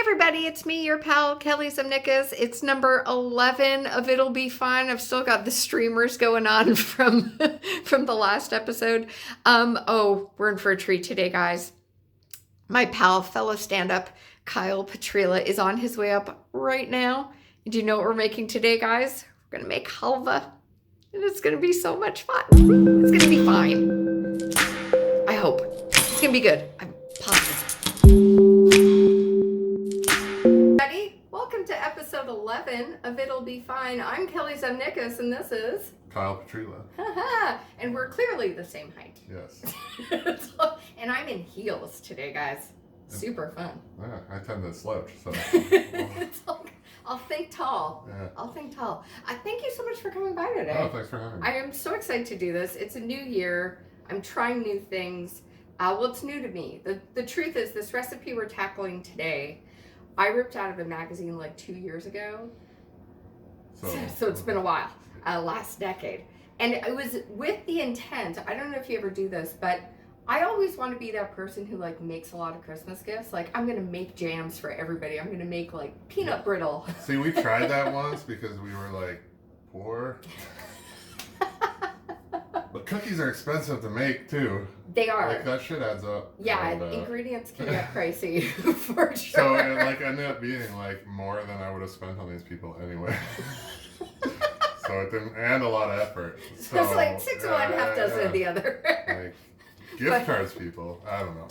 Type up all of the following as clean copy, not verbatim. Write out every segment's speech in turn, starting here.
everybody, it's me, your pal, Kelly Zemnickis. It's number 11 of It'll Be Fun. I've still got the streamers going on from the last episode. We're in for a treat today, guys. My pal, fellow stand-up, Kyle Petryla, is on his way up right now. And do you know what we're making today, guys? We're gonna make halva. And it's gonna be so much fun. It's gonna be fine. I hope. It's gonna be good. I'm positive. Welcome to episode 11 of It'll Be Fine. I'm Kelly Zemnickis, and this is Kyle Petryla. And we're clearly the same height. Yes. And I'm in heels today, guys. Super fun. Yeah, I tend to slouch, so. I'll think tall. Yeah. I'll think tall. Thank you so much for coming by today. Oh, thanks for having me. I am so excited to do this. It's a new year. I'm trying new things. Well, it's new to me. The truth is, this recipe we're tackling today, I ripped out of a magazine like 2 years ago. So it's been a while, last decade. And it was with the intent, I don't know if you ever do this, but I always want to be that person who like makes a lot of Christmas gifts. Like, I'm going to make jams for everybody. I'm going to make like peanut brittle. See, we tried that once because we were like poor. But cookies are expensive to make too. They are. Like, that shit adds up. Yeah, and, ingredients can get pricey for sure. So it like ended up being like more than I would have spent on these people anyway. So it didn't, and a lot of effort. So it's like 6 of one, half dozen of the other. Like gift cards, people. I don't know.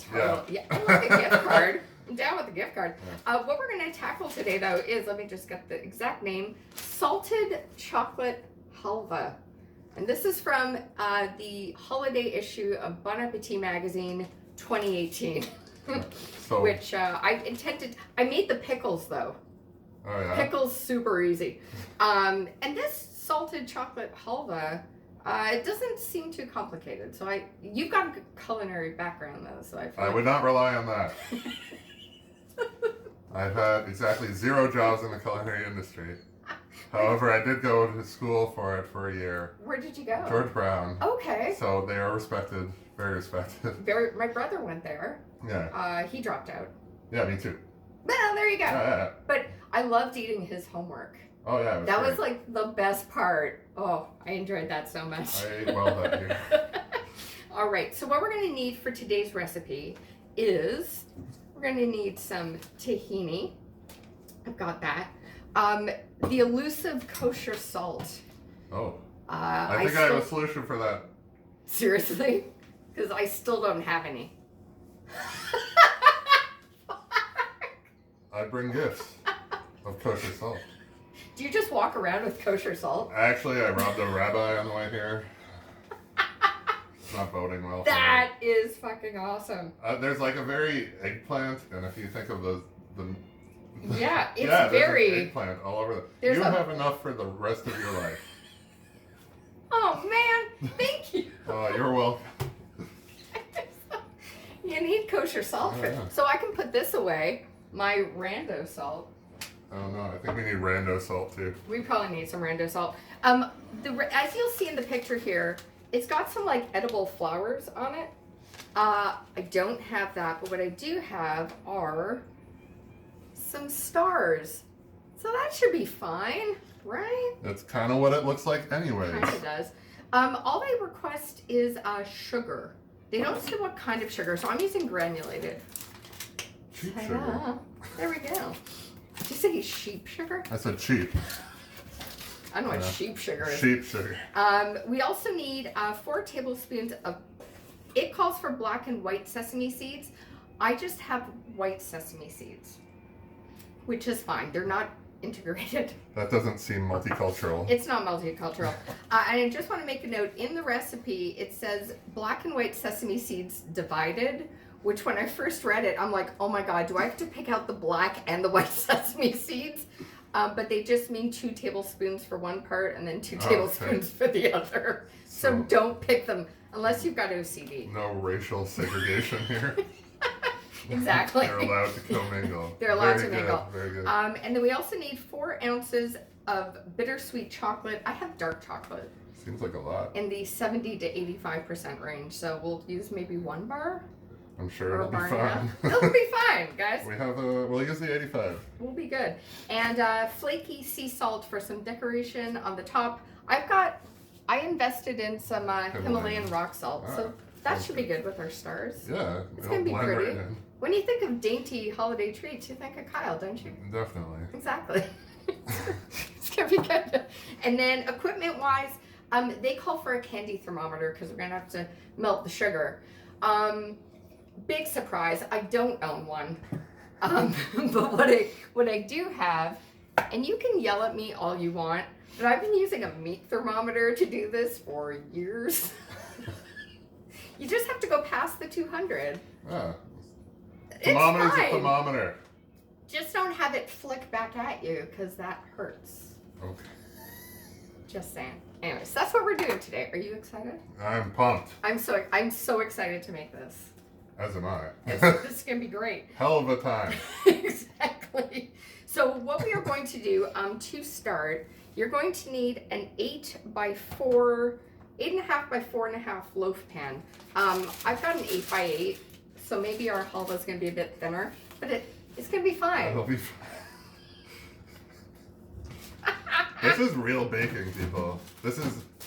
Yeah, I love a gift card. I'm down with the gift card. Yeah. What we're going to tackle today, though, is, let me just get the exact name, Salted Chocolate Halva. And this is from the holiday issue of Bon Appetit magazine 2018. So, which I made the pickles, though. Oh, yeah? Pickles, super easy. And this salted chocolate halva, it doesn't seem too complicated. So you've got a good culinary background, though, so I would not rely on that. I've had exactly 0 jobs in the culinary industry. However, I did go to school for it for a year. Where did you go? George Brown. Okay. So they are respected, very respected. My brother went there. Yeah. He dropped out. Yeah, me too. Well, there you go. Yeah. But I loved eating his homework. Oh, yeah. That was like the best part. Oh, I enjoyed that so much. I ate well that year. All right. So what we're going to need for today's recipe is we're going to need some tahini. I've got that. The elusive kosher salt. Oh. I think I have a solution for that. Seriously? Because I still don't have any. I bring gifts of kosher salt. Do you just walk around with kosher salt? Actually, I robbed a rabbi on the way here. It's not boding well. That is fucking awesome. There's like a very eggplant, and if you think of the yeah, it's yeah, very there's an eggplant all over the. You have enough for the rest of your life. Oh man, thank you. You're welcome. You need kosher salt for it. So I can put this away. My rando salt. Oh no, I think we need rando salt too. We probably need some rando salt. As you'll see in the picture here, it's got some like edible flowers on it. I don't have that, but what I do have are some stars. So that should be fine, right? That's kind of what it looks like anyways. Kind of does. All they request is sugar. They don't say what kind of sugar, so I'm using granulated. Cheap sugar. There we go. Did you say sheep sugar? I said cheap. I don't know what sheep sugar is. Sheep sugar. We also need 4 tablespoons of, it calls for black and white sesame seeds. I just have white sesame seeds, which is fine. They're not integrated. That doesn't seem multicultural. It's not multicultural. And I just want to make a note, in the recipe, it says black and white sesame seeds divided, which when I first read it, I'm like, oh my God, do I have to pick out the black and the white sesame seeds? But they just mean 2 tablespoons for one part and then 2 tablespoons for the other. So don't pick them unless you've got OCD. No racial segregation here. Exactly. They're allowed to commingle. They're allowed to mingle. Very good. And then we also need 4 ounces of bittersweet chocolate. I have dark chocolate. Seems like a lot. In the 70 to 85% range. So we'll use maybe 1 bar. I'm sure or it'll be Barnea. fine. It'll be fine, guys. We'll use the 85. We'll be good. And flaky sea salt for some decoration on the top. I invested in some Himalayan rock salt, so that should be good with our stars. Yeah, it's gonna be pretty. Right in. When you think of dainty holiday treats, you think of Kyle, don't you? Definitely. Exactly. It's gonna be good. And then equipment-wise, they call for a candy thermometer because we're gonna have to melt the sugar. Big surprise, I don't own one. But what I do have, and you can yell at me all you want, but I've been using a meat thermometer to do this for years. You just have to go past the 200. Yeah. Thermometer's fine. a thermometer. Just don't have it flick back at you, because that hurts. Okay. Just saying. Anyways, that's what we're doing today. Are you excited? I'm pumped. I'm so excited to make this. As am I. This is going to be great. Hell of a time. Exactly. So what we are going to do to start, you're going to need an 8.5 by 4.5 loaf pan. I've got an 8 by 8, so maybe our halva is going to be a bit thinner, but it's going to be fine. It'll be fine. This is real baking, people.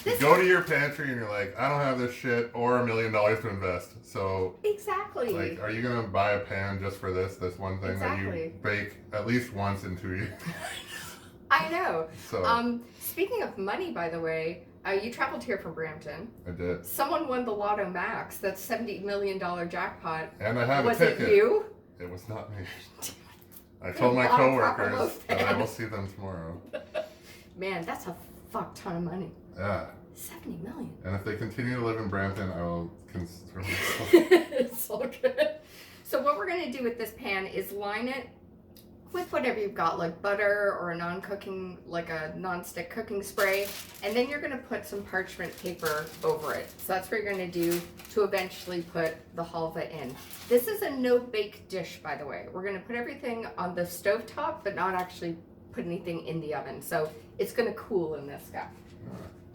You go to your pantry and you're like, I don't have this shit or $1 million to invest. So exactly. Like, are you gonna buy a pan just for this one thing that you bake at least once in 2 years? I know. So speaking of money, by the way, you traveled here from Brampton. I did. Someone won the Lotto Max, that $70 million jackpot. And I have a ticket. Was it you? It was not me. I told my coworkers that I will see them tomorrow. Man, that's a fuck ton of money. Yeah. 70 million. And if they continue to live in Brampton, I will concern myself. It's so good. So what we're going to do with this pan is line it with whatever you've got, like butter or a non-stick cooking spray. And then you're going to put some parchment paper over it. So that's what you're going to do to eventually put the halva in. This is a no-bake dish, by the way. We're going to put everything on the stovetop, but not actually put anything in the oven. So it's going to cool in this guy.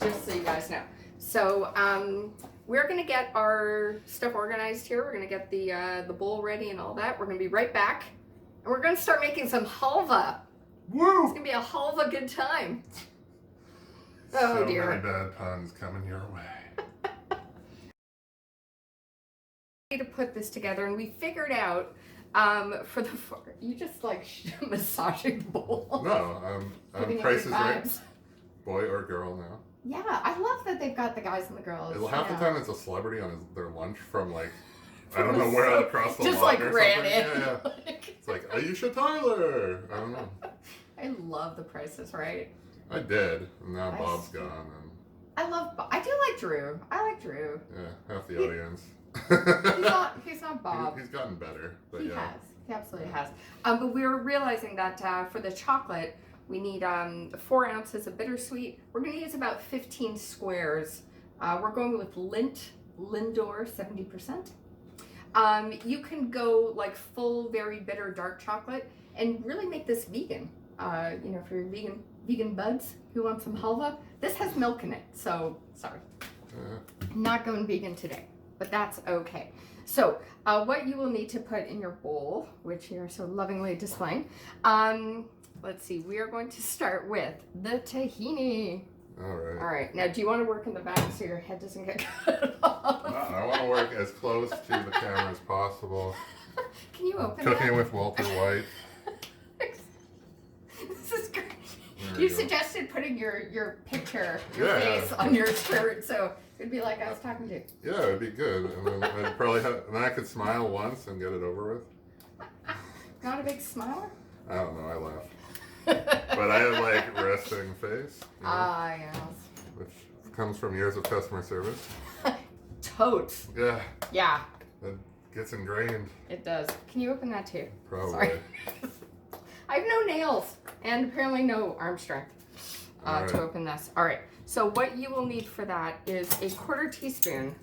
Just so you guys know. So we're gonna get our stuff organized here. We're gonna get the bowl ready and all that. We're gonna be right back, and we're gonna start making some halva. Woo! It's gonna be a halva good time. So dear. many bad puns coming your way. To put this together, and we figured out you just like massaging the bowl. No, I'm Price is Right. Boy or girl now. Yeah, I love that they've got the guys and the girls. Half the time it's a celebrity on their lunch from like, I don't know where across the just lot like or ran something. in. Yeah. It's like Aisha Tyler. I don't know. I love the Prices Right. I did, and now Bob's gone. And I do like Drew. I like Drew. Yeah, half the audience. He's not Bob. He's gotten better, but he has. He absolutely has. But we were realizing that for the chocolate, we need 4 ounces of bittersweet. We're going to use about 15 squares. We're going with Lindor 70%. You can go like full, very bitter dark chocolate and really make this vegan. For your vegan buds who want some halva. This has milk in it, so sorry. Not going vegan today, but that's okay. So what you will need to put in your bowl, which you're so lovingly displaying, let's see, we are going to start with the tahini. All right. Now, do you want to work in the back so your head doesn't get cut off? I want to work as close to the camera as possible. Can you open Cooking that? with Walter White. This is great. You suggested putting your picture, your Yeah. face on your shirt, so it'd be like I was talking to you. Yeah, it'd be good. And then I'd probably and then I could smile once and get it over with. Not a big smiler? I don't know, I laugh. But I have like resting face. Yes. Which comes from years of customer service. Totes. Yeah. Yeah. It gets ingrained. It does. Can you open that too? Probably. Sorry. I have no nails and apparently no arm strength to open this. All right. So what you will need for that is a 1/4 teaspoon.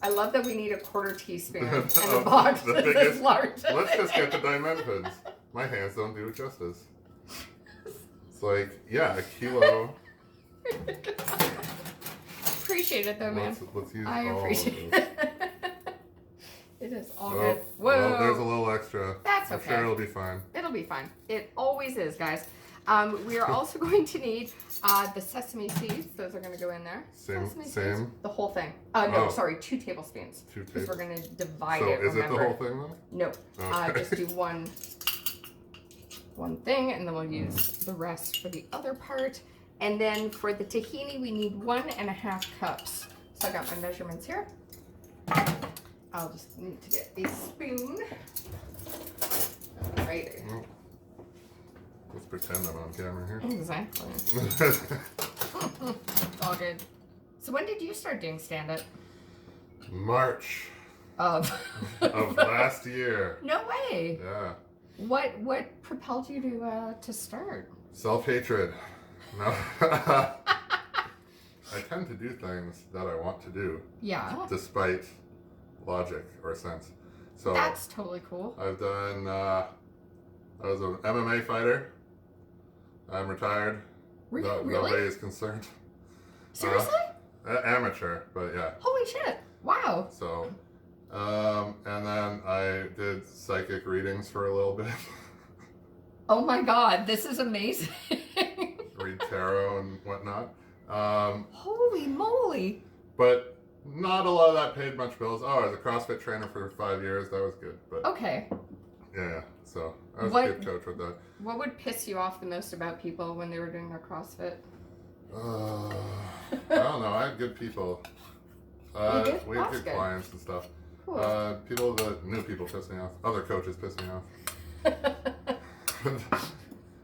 I love that we need a 1/4 teaspoon in a box this large. Let's just get the dimensions. My hands don't do it justice. It's like, yeah, a kilo. Appreciate it though, man. Let's use I all appreciate of it. It is all Oh, good. Whoa. well, there's a little extra. That's I'm okay. sure it'll be fine. It'll be fine. It always is, guys. We are also going to need the sesame seeds. Those are going to go in there. Sesame seeds. The whole thing. No, sorry, 2 tablespoons. 2 tablespoons. Because we're going to divide it, So is it the whole thing, though? No. Okay. Just do one thing, and then we'll use the rest for the other part. And then for the tahini, we need 1.5 cups. So I got my measurements here. I'll just need to get a spoon. Alrighty. Let's pretend I'm on camera here. Exactly. All good. So when did you start doing stand-up? March of last year. No way. Yeah. What propelled you to start? Self-hatred. No. I tend to do things that I want to do. Yeah. Despite logic or sense. So that's totally cool. I've done. I was an MMA fighter. I'm retired. Really? Nobody is concerned. Seriously? Amateur, but yeah. Holy shit! Wow. So, and then I did psychic readings for a little bit. Oh my god, this is amazing. Read tarot and whatnot. Holy moly. But not a lot of that paid much bills. Oh, I was a CrossFit trainer for 5 years. That was good. But okay. Yeah, so I was a good coach with that. What would piss you off the most about people when they were doing their CrossFit? I don't know. I had good people. We had good clients and stuff. Cool. New people piss me off. Other coaches piss me off.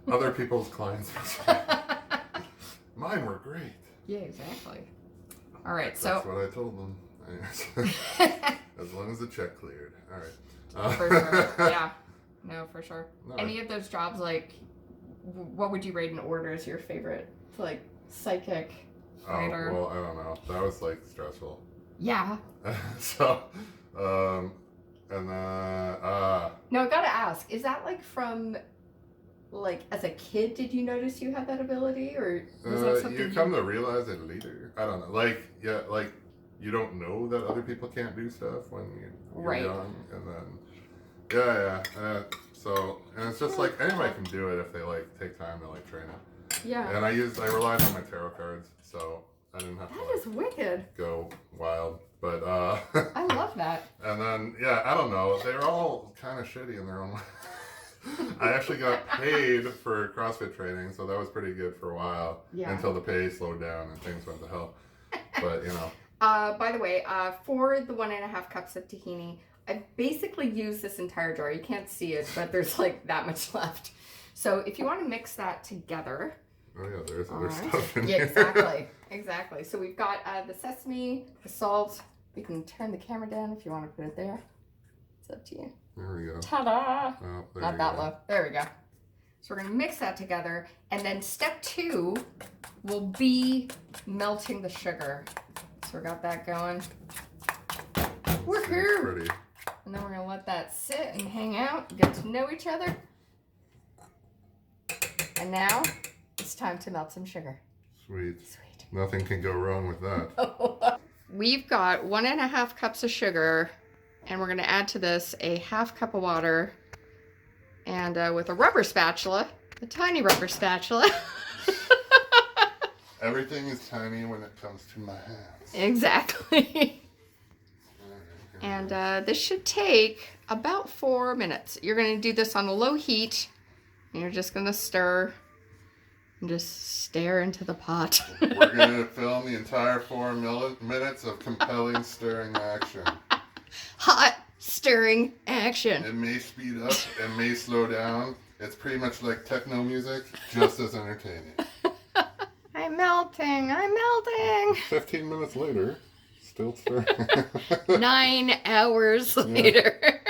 Other people's clients piss me off. Mine were great. Yeah, exactly. All right, That's what I told them. As long as the check cleared. All right. For sure. Yeah. No, for sure. No, Any of those jobs, like, what would you rate in order as your favorite? Like, psychic, writer? Well, I don't know. That was, like, stressful. Yeah. So, and then, No, I gotta ask, is that, like, from, like, as a kid, did you notice you had that ability? Or was that something you come to realize it later. I don't know. Like, yeah, like, you don't know that other people can't do stuff when you're young. And then, yeah. So, and it's just like, anybody can do it if they, like, take time to, like, train it. Yeah. And I relied on my tarot cards, so I didn't have to, That is wicked. go wild. But, I love that. And then, yeah, I don't know. They're all kind of shitty in their own way. I actually got paid for CrossFit training, so that was pretty good for a while. Yeah. Until the pay slowed down and things went to hell. But, you know. By the way, for the 1.5 cups of tahini, I basically used this entire jar. You can't see it, but there's like that much left. So if you want to mix that together. Oh yeah, there's other stuff in here. Exactly. Exactly. So we've got the sesame, the salt. We can turn the camera down if you want to put it there. It's up to you. There we go. Ta-da! Oh, Not that low. There we go. So we're going to mix that together. And then step 2 will be melting the sugar. So we got that going. We're here. Pretty. And then we're going to let that sit and hang out, get to know each other. And now it's time to melt some sugar. Sweet. Nothing can go wrong with that. We've got 1.5 cups of sugar, and we're going to add to this a 1/2 cup of water. And with a rubber spatula, a tiny rubber spatula. Everything is tiny when it comes to my hands. Exactly. And this should take about 4 minutes. You're going to do this on a low heat. And you're just going to stir and just stare into the pot. We're going to film the entire 4 minutes of compelling stirring action. Hot stirring action. It may speed up, it may slow down. It's pretty much like techno music, just as entertaining. I'm melting. 15 minutes later, still stirring. 9 hours later.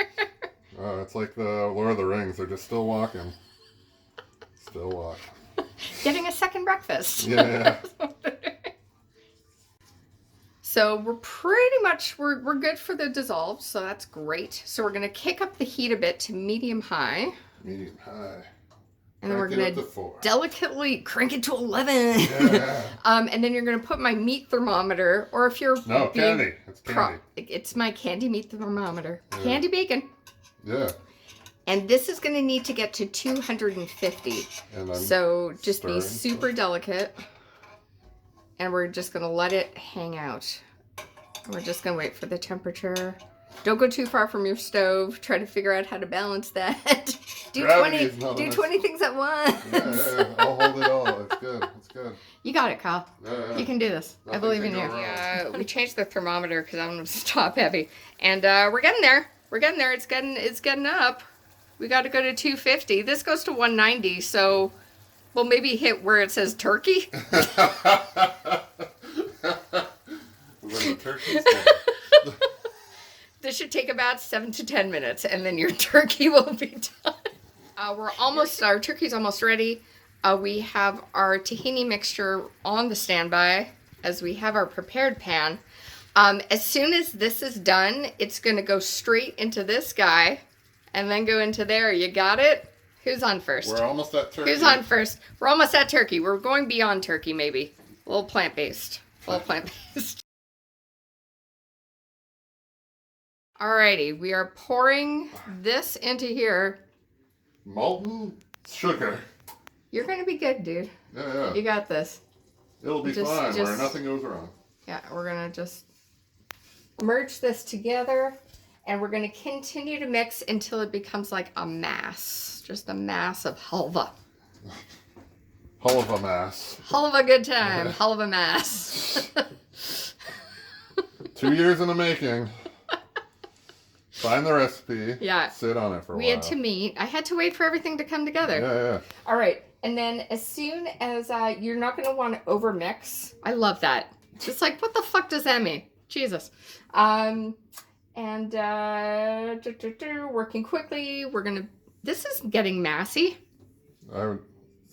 It's like the Lord of the Rings. They're just still walking. Still walking. Getting a second breakfast. Yeah. So we're good for the dissolve, so that's great. So we're going to kick up the heat a bit to medium high. Medium high. And then we're Crank it going up to 4. delicately crank it to 11. Yeah. And then you're going to put my meat thermometer, or if you're No, candy. It's candy. It's my candy meat thermometer. Yeah. Candy bacon. Yeah. And this is going to need to get to 250. So just be super delicate. And we're just going to let it hang out. We're just going to wait for the temperature. Don't go too far from your stove. Try to figure out how to balance that. do 20 things at once. Yeah. I'll hold it all. It's good. It's good. You got it, Kyle. Yeah. You can do this. Nothing I believe in you. We changed the thermometer because I'm going to stop heavy. And we're getting there. We're getting there. It's getting up. We got to go to 250. This goes to 190, so we'll maybe hit where it says turkey. When the turkey's This should take about 7 to 10 minutes, and then your turkey will be done. Our turkey's almost ready. We have our tahini mixture on the standby, as we have our prepared pan. As soon as this is done, it's going to go straight into this guy, and then go into there. You got it? Who's on first? We're almost at turkey. Who's on first? We're almost at turkey. We're going beyond turkey, maybe. A little plant-based. Alrighty, we are pouring this into here. Molten sugar. You're going to be good, dude. Yeah. You got this. It'll be fine where nothing goes wrong. Yeah, we're going to just merge this together, and we're going to continue to mix until it becomes like a mass. Just a mass of halva. Halva mass. Halva good time. Halva mass. 2 years in the making. Find the recipe. Yeah. Sit on it for a while. We had to meet. I had to wait for everything to come together. Yeah. All right. And then as soon as you're not going to want to overmix. I love that. Just like, what the fuck does that mean? Jesus. Working quickly. This is getting massy.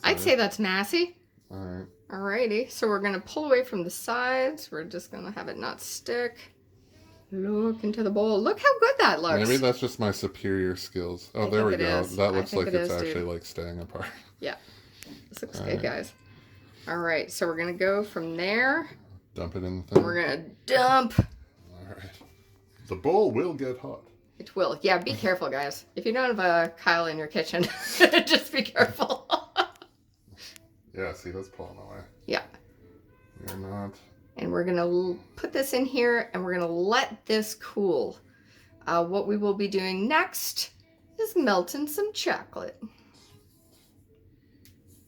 I'd say that's massy. All right. Alrighty. So we're going to pull away from the sides. We're just going to have it not stick. Look into the bowl. Look how good that looks. Maybe that's just my superior skills. Oh, there we go. That looks like it's actually like staying apart. Yeah. This looks good, guys. All right. So we're going to go from there. Dump it in the thing. We're going to dump. All right. The bowl will get hot. It will. Yeah, be careful, guys. If you don't have a Kyle in your kitchen, just be careful. Yeah, see, that's pulling away. Yeah. You're not. And we're going to put this in here, and we're going to let this cool. What we will be doing next is melting some chocolate.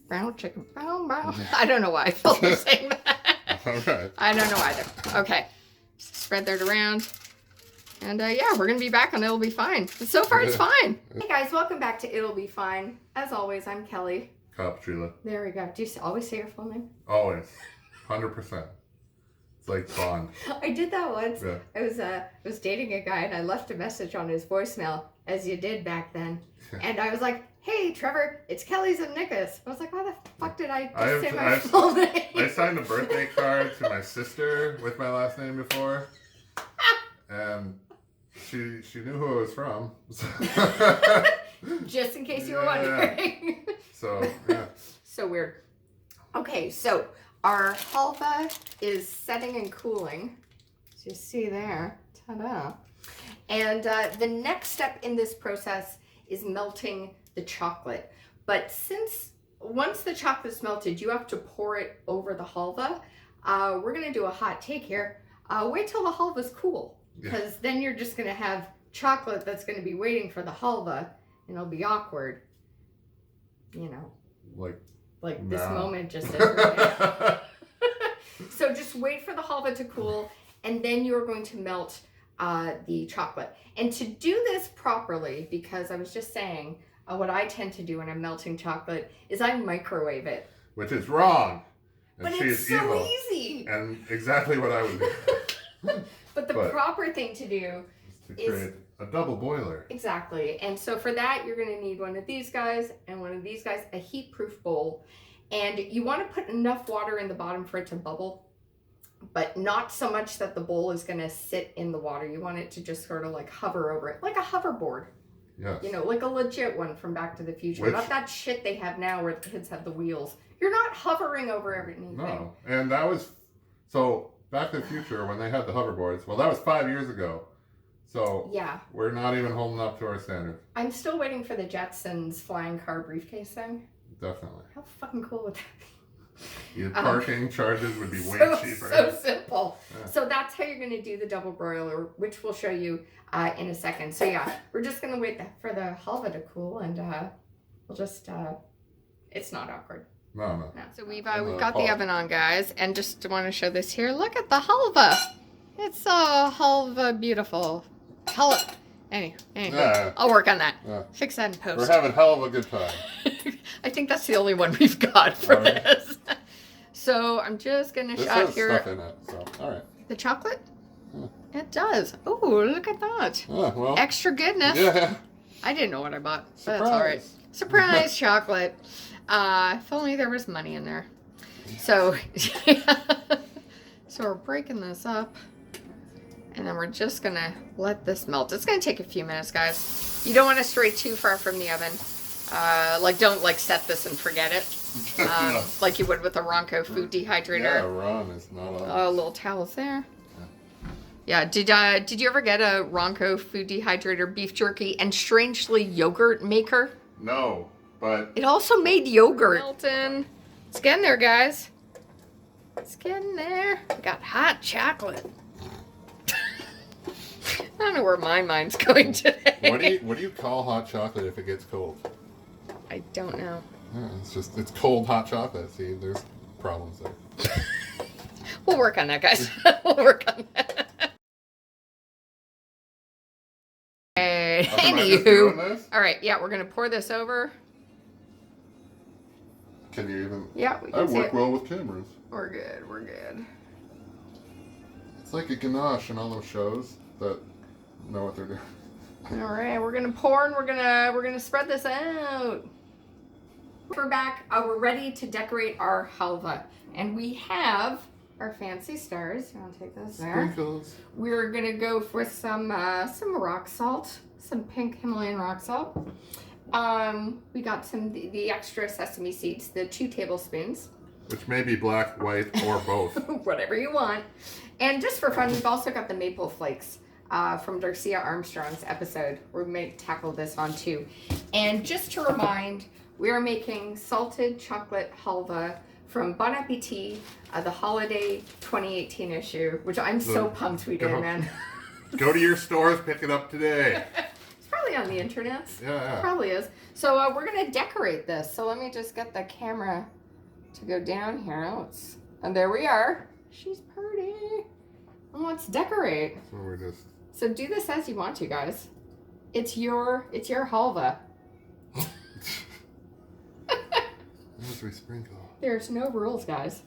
Brown chicken, brown. I don't know why I felt like saying that. All right. I don't know either. Okay. Spread that around. And yeah, we're going to be back on It'll Be Fine. But so far, it's fine. Hey guys, welcome back to It'll Be Fine. As always, I'm Kelly. Petryla. There we go. Do you always say your full name? Always. 100%. It's like Bond. I did that once. Yeah. I was dating a guy, and I left a message on his voicemail, as you did back then. And I was like, hey, Trevor, it's Kelly Zemnickis. I was like, why the fuck did I just say my full name? I signed a birthday card to my sister with my last name before. And she knew who I was from. Just in case you were wondering. So, yeah. So weird. Okay, so our halva is setting and cooling. So you see there. Ta-da. And the next step in this process is melting the chocolate. But once the chocolate's melted, you have to pour it over the halva. We're going to do a hot take here. Wait till the halva's cool. Because then you're just going to have chocolate that's going to be waiting for the halva, and it'll be awkward. You know. Like this moment just is right now. So just wait for the halva to cool, and then you're going to melt the chocolate. And to do this properly, because I was just saying, what I tend to do when I'm melting chocolate is I microwave it. Which is wrong. And But it's so easy. And exactly what I would do. But the proper thing to do is to create a double boiler. Exactly. And so for that, you're going to need one of these guys and one of these guys, a heat-proof bowl. And you want to put enough water in the bottom for it to bubble, but not so much that the bowl is going to sit in the water. You want it to just sort of like hover over it, like a hoverboard. Yes. You know, like a legit one from Back to the Future. Not that shit they have now where the kids have the wheels. You're not hovering over everything. No. And that was... So, Back to the Future, when they had the hoverboards, well, that was 5 years ago. So, yeah, we're not even holding up to our standards. I'm still waiting for the Jetsons flying car briefcase thing. Definitely. How fucking cool would that be? Your parking charges would be way cheaper. So simple. Yeah. So that's how you're going to do the double broiler, which we'll show you in a second. So yeah, we're just going to wait for the halva to cool, and we'll just, it's not awkward. No. So we've got the oven on, guys, and just want to show this here. Look at the halva. It's a halva beautiful. Anyway, yeah. I'll work on that. Yeah. Fix that in post. We're having hell of a good time. I think that's the only one we've got for this. So I'm just gonna shot here. Stuff in it, so all right. The chocolate? Yeah. It does. Oh, look at that. Well, extra goodness. Yeah. I didn't know what I bought, but Surprise. that's all right. Surprise chocolate. If only there was money in there. So, so we're breaking this up. And then we're just going to let this melt. It's going to take a few minutes, guys. You don't want to stray too far from the oven. Don't set this and forget it. Like you would with a Ronco food dehydrator. Yeah, Ron is not on. Oh, little towels there. Yeah, did you ever get a Ronco food dehydrator, beef jerky, and strangely yogurt maker? No, but... It also made yogurt. Melting. It's getting there, guys. It's getting there. We got hot chocolate. I don't know where my mind's going today. What do you call hot chocolate if it gets cold? I don't know. Yeah, it's cold hot chocolate. See, there's problems there. We'll work on that, guys. We'll work on that. Anywho. All right, yeah, we're going to pour this over. Can you even... Yeah, we can I see work it. well with cameras. We're good, we're good. It's like a ganache in all those shows that know what they're doing. All right, we're going to pour and we're going to spread this out. We're back. We're ready to decorate our halva. And we have our fancy stars. You want to take those there? Sprinkles. We're going to go for some rock salt, some pink Himalayan rock salt. We got the extra sesame seeds, the 2 tablespoons. Which may be black, white, or both. Whatever you want. And just for fun, we've also got the maple flakes from Darcia Armstrong's episode. We may tackle this on too. And just to remind, we are making salted chocolate halva from Bon Appetit, the holiday 2018 issue, which I'm so pumped we did, man. Go to your stores, pick it up today. It's probably on the internet. Yeah. It probably is. So we're going to decorate this. So let me just get the camera to go down here. And there we are. She's pretty. And let's decorate. So we're just... So do this as you want to, guys. It's your halva. As we sprinkle. There's no rules, guys.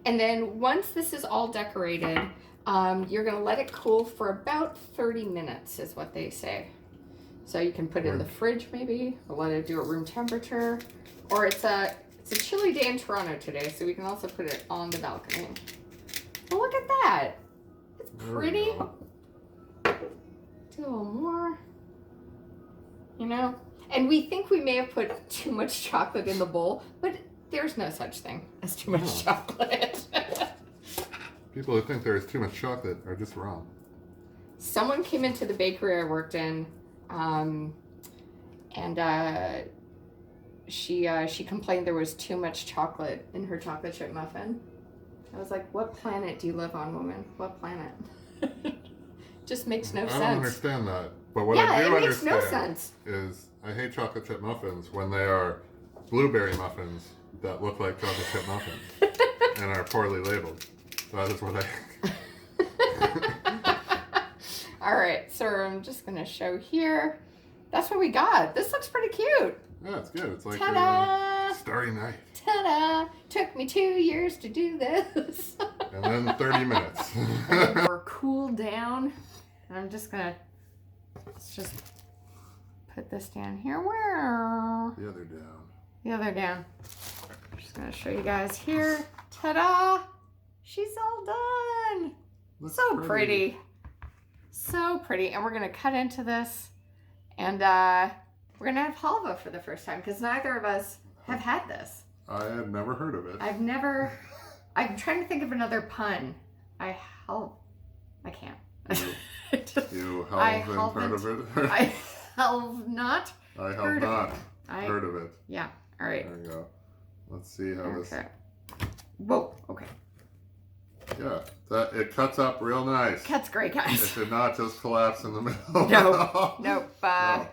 And then once this is all decorated, you're going to let it cool for about 30 minutes is what they say. So you can put it in the fridge maybe, or let it do at room temperature. Or it's a chilly day in Toronto today, so we can also put it on the balcony. Well, look at that. It's pretty. Do a little more. You know? And we think we may have put too much chocolate in the bowl, but there's no such thing as too much chocolate. People who think there is too much chocolate are just wrong. Someone came into the bakery I worked in, and she complained there was too much chocolate in her chocolate chip muffin. I was like, what planet do you live on, woman? What planet? Just makes no sense. I don't understand that. But what I do understand is I hate chocolate chip muffins when they are blueberry muffins that look like chocolate chip muffins and are poorly labeled. That is what I... All right, so I'm just going to show here. That's what we got. This looks pretty cute. Yeah, it's good. It's like ta-da! Starry Night. Ta-da! Took me 2 years to do this. And then 30 minutes. We're cooled down. And I'm just gonna just put this down here. Where? The other down. The other down. I'm just gonna show you guys here. Ta-da! She's all done. Looks so pretty. So pretty. And we're gonna cut into this And we're going to have halva for the first time because neither of us have had this. I had never heard of it. I'm trying to think of another pun. I can't. You have heard of it? I have not. I have not heard of it. Yeah. All right. There we go. Let's see how this. Whoa. Okay. Yeah, it cuts up real nice. Cuts great, guys. It did not just collapse in the middle. No. Nope. No.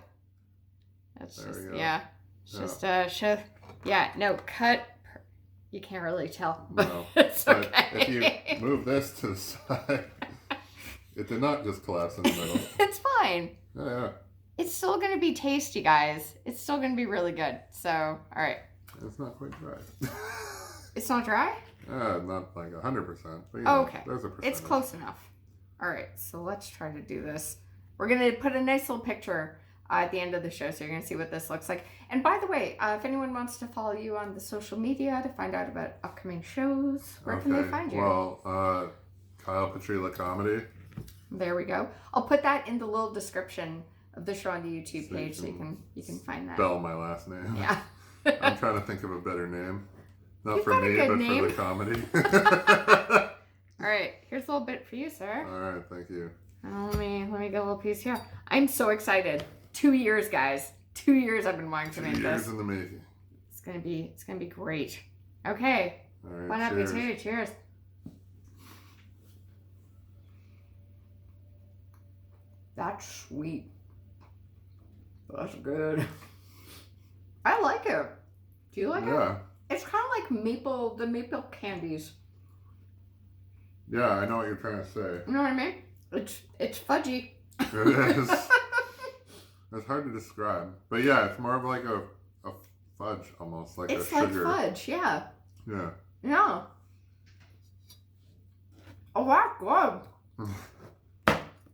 That's There just we go. yeah. It's just show. Yeah. No cut. You can't really tell. No. It's But okay. if you move this to the side, it did not just collapse in the middle. It's fine. Yeah. It's still going to be tasty, guys. It's still going to be really good. So, all right. It's not quite dry. It's not dry? Not like 100%. But Okay. There's a percentage. It's close enough. All right. So let's try to do this. We're going to put a nice little picture at the end of the show. So you're going to see what this looks like. And by the way, if anyone wants to follow you on the social media to find out about upcoming shows, where can they find you? Well, Kyle Petryla Comedy. There we go. I'll put that in the little description of the show on the YouTube page so you can find that. Spell my last name. Yeah. I'm trying to think of a better name. Not You've for got a me, good but name. for the comedy. All right, here's a little bit for you, sir. All right, thank you. Let me get a little piece here. I'm so excited. 2 years, guys. 2 years I've been wanting to make 2 years this. in the making. It's gonna be great. Okay. All right, Bon cheers. appetit. Cheers. That's sweet. That's good. I like it. Do you like it? Yeah. It's kind of like the maple candies. Yeah, I know what you're trying to say. You know what I mean? It's fudgy. It is. It's hard to describe. But yeah, it's more of like a fudge almost, like It's a like sugar. fudge, yeah. Yeah. Yeah. Oh, that's good.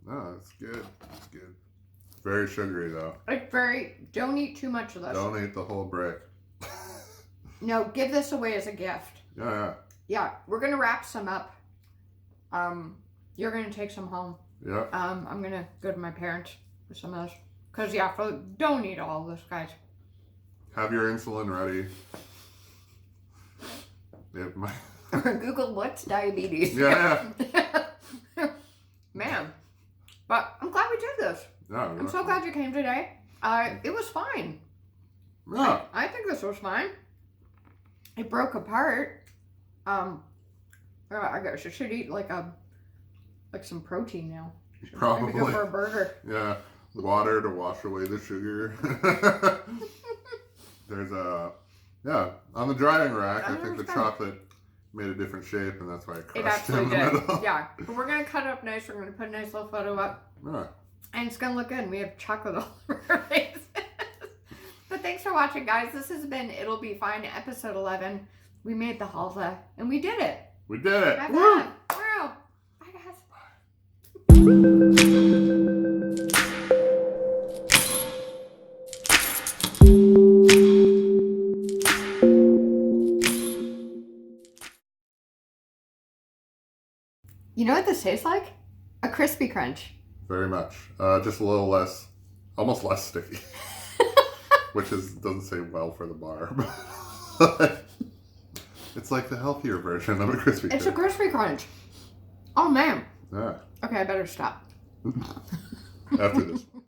No, it's good. It's good. Very sugary though. It's don't eat too much of this. Don't eat the whole brick. No, give this away as a gift. Yeah. Yeah, we're gonna wrap some up. You're gonna take some home. Yeah. I'm gonna go to my parents with some of this. Cause don't eat all of this, guys. Have your insulin ready. Google what's diabetes. Yeah. Man. But I'm glad we did this. Yeah. I'm so glad you came today. It was fine. Yeah. I think this was fine. It broke apart. I guess I should eat like some protein now. Probably. Maybe go for a burger. Yeah. Water to wash away the sugar. There's on the drying rack, I think the chocolate made a different shape, and that's why it crushed It actually in the did. middle. Yeah. But we're going to cut it up nice. We're going to put a nice little photo up. Yeah. And it's going to look good. We have chocolate all over our faces. But thanks for watching, guys. This has been It'll Be Fine, episode 11. We made the halva, and we did it. We did it. Bye, Woo! Bye, guys. You know what this tastes like? A crispy crunch. Very much. Just a little less, almost less sticky. Which doesn't say well for the bar. But it's like the healthier version of a crispy crunch. It's a crispy crunch. Oh, man. Yeah. Okay, I better stop. After this.